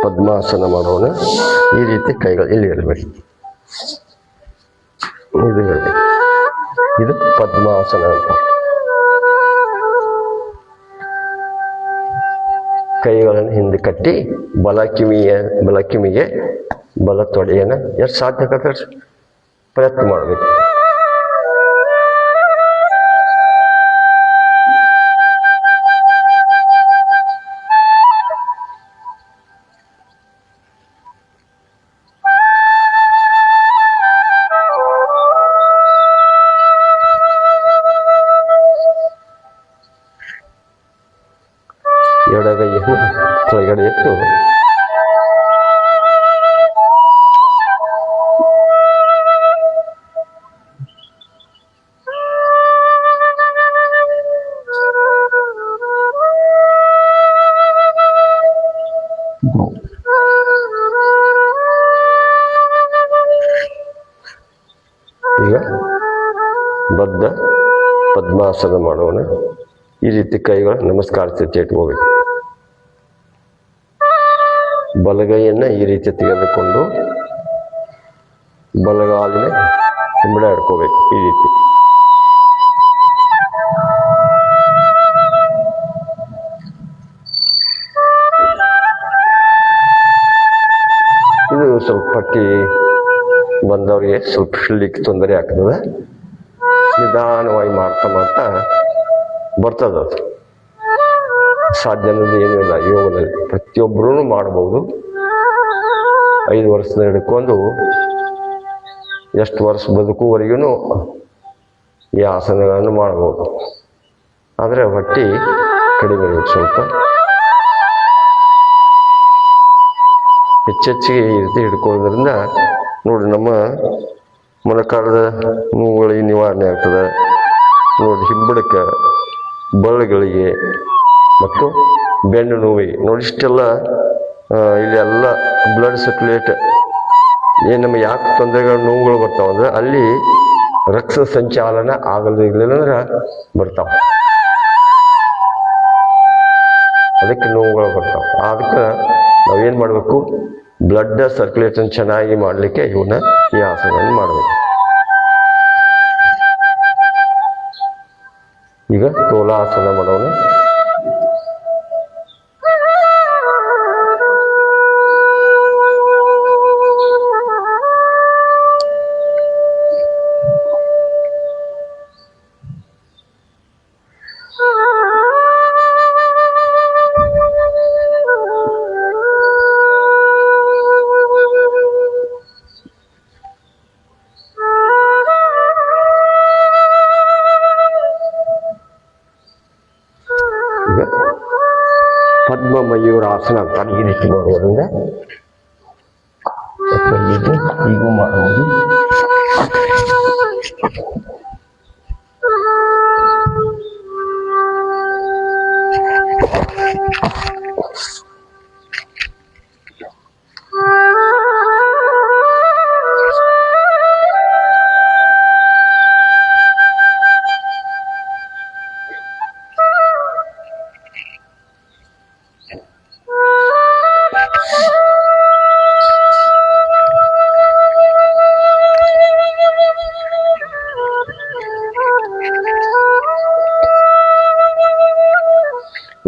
ಪದ್ಮಾಸನ ಮಾಡೋಣ. ಈ ರೀತಿ ಕೈಗಳು ಇಲ್ಲಿ ಇರಬೇಕು, ಇದು ಇರಬೇಕು. ಇದು ಪದ್ಮಾಸನ ಅಂತ. ಕೈಗಳನ್ನು ಹಿಂದೆ ಕಟ್ಟಿ ಬಲ ಕಿವಿಗೆ ಬಲ ತೊಡೆಯನ್ನು ಎಷ್ಟು ಸಾಧ್ಯ ಆಗತ್ತೆ ಪ್ರಯತ್ನ ಮಾಡಬೇಕು. ಎಡಗೈಯನ್ನು ಕೆಳಗಡೆ ಇಟ್ಟು ಈಗ ಬದ್ಧ ಪದ್ಮಾಸನ ಮಾಡೋಣ. ಈ ರೀತಿ ಕೈಗಳು ನಮಸ್ಕಾರ ಸ್ಥಿತಿ ಇಟ್ಕೋಬೇಕು. ಬಲಗೈಯನ್ನು ಈ ರೀತಿ ತೆಗೆದುಕೊಂಡು ಬಲಗಾಲಿನ ಹಿಂಬಡ ಹಿಡ್ಕೋಬೇಕು. ಈ ರೀತಿ ಇದು ಸ್ವಲ್ಪ ಪಟ್ಟಿ ಬಂದವರಿಗೆ ಸ್ವಲ್ಪ ಹಿಡ್ಲಿಕ್ಕೆ ತೊಂದರೆ ಆಗ್ತದೆ. ನಿಧಾನವಾಗಿ ಮಾಡ್ತಾ ಬರ್ತದೆ. ಅದು ಸಾಧ್ಯ ಅನ್ನೋದು ಏನೂ ಇಲ್ಲ ಯೋಗದಲ್ಲಿ, ಪ್ರತಿಯೊಬ್ಬರೂ ಮಾಡ್ಬೋದು. 5 ವರ್ಷದ ಹಿಡ್ಕೊಂಡು ಎಷ್ಟು ವರ್ಷ ಬದುಕುವರೆಗೂ ಈ ಆಸನಗಳನ್ನು ಮಾಡ್ಬೋದು. ಆದರೆ ಹೊಟ್ಟೆ ಕಡಿಮೆ ಇರುತ್ತೆ ಸ್ವಲ್ಪ. ಹೆಚ್ಚೆಚ್ಚಿಗೆ ಈ ರೀತಿ ಹಿಡ್ಕೊಳ್ಳೋದ್ರಿಂದ ನೋಡಿ ನಮ್ಮ ಮೊಣಕಾಲದ ನೋವುಗಳಿಗೆ ನಿವಾರಣೆ ಆಗ್ತದೆ. ನೋಡಿ ಹಿಂಬಡಕ್ಕೆ, ಬಳ್ಳಿಗಳಿಗೆ ಮತ್ತು ಬೆನ್ನು ನೋವಿಗೆ ನೋಡಿ ಇಷ್ಟೆಲ್ಲ ಇಲ್ಲಿ ಎಲ್ಲ ಬ್ಲಡ್ ಸರ್ಕ್ಯುಲೇಟ್ ಏನು ನಮಗೆ ಯಾಕೆ ತೊಂದರೆಗಳು ನೋವುಗಳು ಬರ್ತಾವಂದ್ರೆ ಅಲ್ಲಿ ರಕ್ತ ಸಂಚಾಲನ ಆಗಲಿಲ್ಲ ಅಂದ್ರೆ ಬರ್ತಾವೆ, ಅದಕ್ಕೆ ನೋವುಗಳು ಬರ್ತಾವೆ. ಅದಕ್ಕೆ ನಾವೇನು ಮಾಡಬೇಕು, ಬ್ಲಡ್ ಸರ್ಕ್ಯುಲೇಷನ್ ಚೆನ್ನಾಗಿ ಮಾಡಲಿಕ್ಕೆ ಇವನ್ನ ಈ ಆಸನವನ್ನು ಮಾಡಬೇಕು. ಈಗ ತೋಲಾಸನ ಮಾಡೋಣ. ಪದ್ಮ ಮಯೂರಾಸನ ಅಂತಾರೆ. ಈ ರೀತಿ ಮಾಡುವುದರಿಂದ ಹೀಗೂ ಮಾಡಬಹುದು.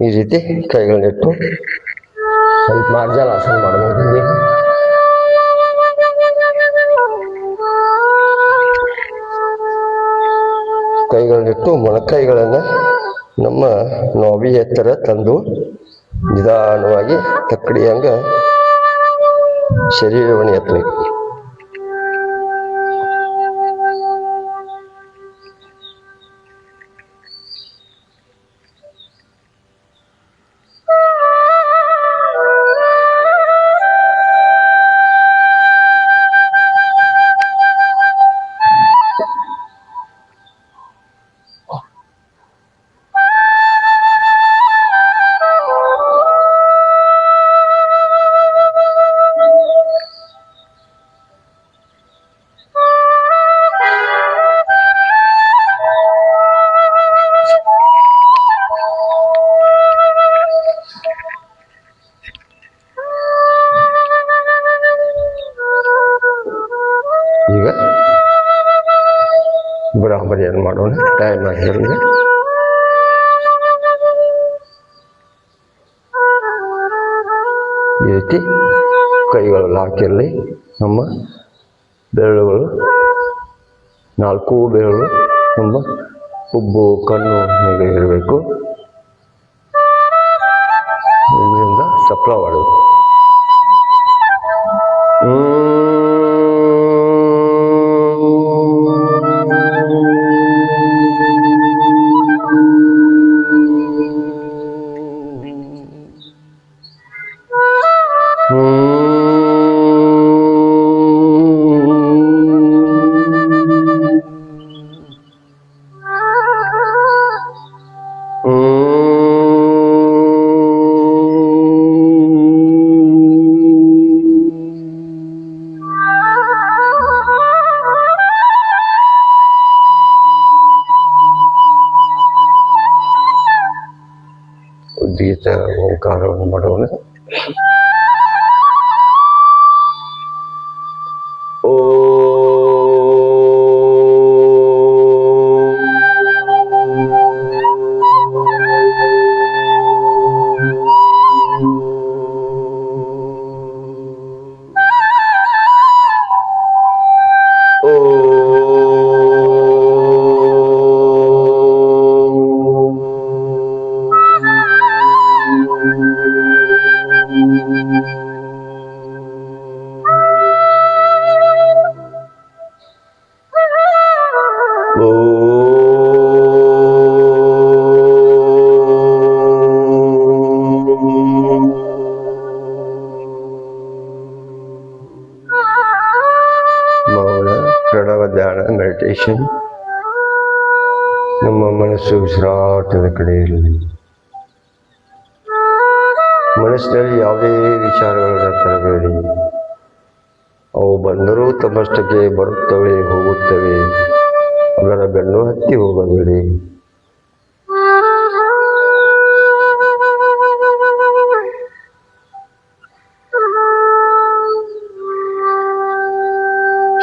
ಈ ರೀತಿ ಕೈಗಳನ್ನಿಟ್ಟು ಸ್ವಲ್ಪ ಮಾರ್ಜಾಲಾಸನ ಮಾಡಬಹುದು. ಕೈಗಳನ್ನಿಟ್ಟು ಮೊಣಕೈಗಳನ್ನು ನಮ್ಮ ನಾಭಿ ಎತ್ತರ ತಂದು ನಿಧಾನವಾಗಿ ತಕ್ಕಡಿ ಹಂಗ ಶರೀರವನ್ನು ಎತ್ತಬೇಕು. ಈಗ ಬರಾಬರಿಯನ್ನು ಮಾಡೋಣ. ಟೈಮ್ ಆಗಿರಲಿಲ್ಲ. ಈ ರೀತಿ ಕೈಗಳು ಹಾಕಿರಲಿ. ನಮ್ಮ ಬೆರಳುಗಳು 4 ಬೆರಳು ನಮ್ಮ ಹುಬ್ಬು ಕಣ್ಣು ಮೇಲೆ ಇರಬೇಕು. ಇದರಿಂದ ಚಪ್ರ ಮಾಡಬೇಕು. ಉದ್ಗೀತ ಓಂಕಾರವನ್ನು ಮಾಡೋಣ. ಮೌನ ಪ್ರಣವ ಧ್ಯಾನ ಮೆಡಿಟೇಷನ್. ನಮ್ಮ ಮನಸ್ಸು ಉಸಿರಾಟದ ಕಡೆ ಇರಲಿ. ಮನಸ್ಸಿನಲ್ಲಿ ಯಾವುದೇ ವಿಚಾರಗಳನ್ನು ತರಬೇಡಿ. ಅವು ಬಂದರೂ ತಮ್ಮಷ್ಟಕ್ಕೆ ಬರುತ್ತವೆ ಹೋಗುತ್ತವೆ. ಅದರ ಬೆನ್ನು ಹತ್ತಿ ಹೋಗಬೇಡಿ.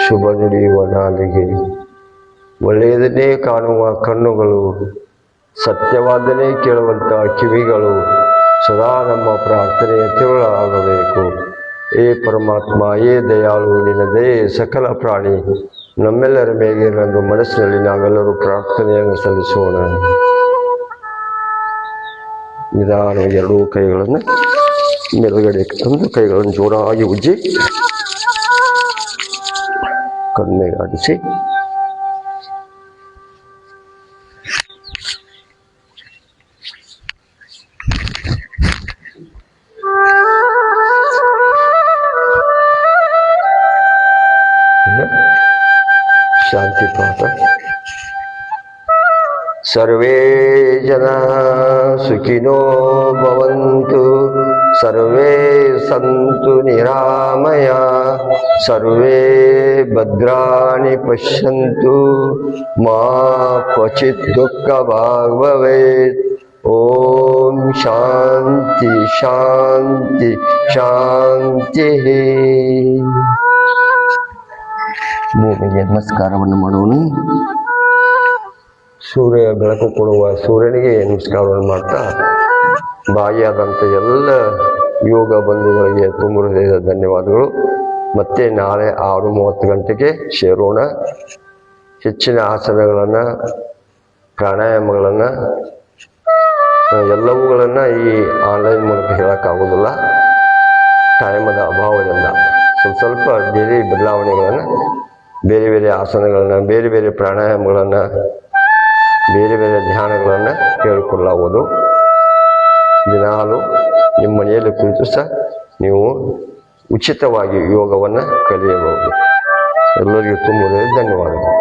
ಶುಭ ನುಡಿಯುವ ನಾಲಿಗೆ, ಒಳ್ಳೆಯದನ್ನೇ ಕಾಣುವ ಕಣ್ಣುಗಳು, ಸತ್ಯವಾದನೇ ಕೇಳುವಂಥ ಕಿವಿಗಳು ಸದಾ ನಮ್ಮ ಪ್ರಾರ್ಥನೆಯ ತಿರುಳಾಗಬೇಕು. ಏ ಪರಮಾತ್ಮ, ಏ ದಯಾಳು, ನಿನ್ನದೇ ಸಕಲ ಪ್ರಾಣಿ ನಮ್ಮೆಲ್ಲರ ಮೇಲೆ ನನ್ನ ಮನಸ್ಸಿನಲ್ಲಿ ನಾವೆಲ್ಲರೂ ಪ್ರಾರ್ಥನೆಯನ್ನು ಸಲ್ಲಿಸೋಣ. ನಿಧಾನವಾಗಿ 2 ಕೈಗಳನ್ನು ಮೇಲುಗಡೆ ತಂದು ಕೈಗಳನ್ನು ಜೋರಾಗಿ ಉಜ್ಜಿ ಕಣ್ಮೆಗಾಡಿಸಿ ಶಾಂತಿ ಪಾಠ. ಸರ್ವೇ ಜನ ಸುಖಿನೋ ಭವಂತು, ಸರ್ವೇ ಸಂತು ನಿರಾಮಯ, ಸರ್ವೇ ಭದ್ರಾಣಿ ಪಶ್ಯಂತು, ಮಾ ಕ್ವಚಿತ್ ದುಃಖ ಭಾಗ್ ಭವೇತ್. ಓಂ ಶಾಂತಿ ಶಾಂತಿ ಶಾಂತಿ. ಭೂಮಿಗೆ ನಮಸ್ಕಾರವನ್ನು ಮಾಡೋಣ. ಸೂರ್ಯ ಬೆಳಕು ಕೊಡುವ ಸೂರ್ಯನಿಗೆ ನಮಸ್ಕಾರವನ್ನು ಮಾಡ್ತಾ, ಭಾಗಿಯಾದಂಥ ಎಲ್ಲ ಯೋಗ ಬಂಧುಗಳಿಗೆ ತುಂಬ ಹೃದಯದ ಧನ್ಯವಾದಗಳು. ಮತ್ತೆ ನಾಳೆ 6:30 ಗಂಟೆಗೆ ಸೇರೋಣ. ಹೆಚ್ಚಿನ ಆಸನಗಳನ್ನು, ಪ್ರಾಣಾಯಾಮಗಳನ್ನು ಎಲ್ಲವುಗಳನ್ನು ಈ ಆನ್ಲೈನ್ ಮೂಲಕ ಹೇಳೋಕ್ಕಾಗೋದಿಲ್ಲ, ಟೈಮದ ಅಭಾವದಿಂದ. ಸ್ವಲ್ಪ ಬೇರೆ ಬದಲಾವಣೆಗಳನ್ನು, ಬೇರೆ ಬೇರೆ ಆಸನಗಳನ್ನು, ಬೇರೆ ಬೇರೆ ಪ್ರಾಣಾಯಾಮಗಳನ್ನು, ಬೇರೆ ಬೇರೆ ಧ್ಯಾನಗಳನ್ನು ಹೇಳಿಕೊಳ್ಳಲಾಗುವುದು. ದಿನಾಲು ನಿಮ್ಮ ಮನೆಯಲ್ಲಿ ಕುಳಿತು ಸಹ ನೀವು ಉಚಿತವಾಗಿ ಯೋಗವನ್ನು ಕಲಿಯಬಹುದು. ಎಲ್ಲರಿಗೂ ತುಂಬ ಧನ್ಯವಾದಗಳು.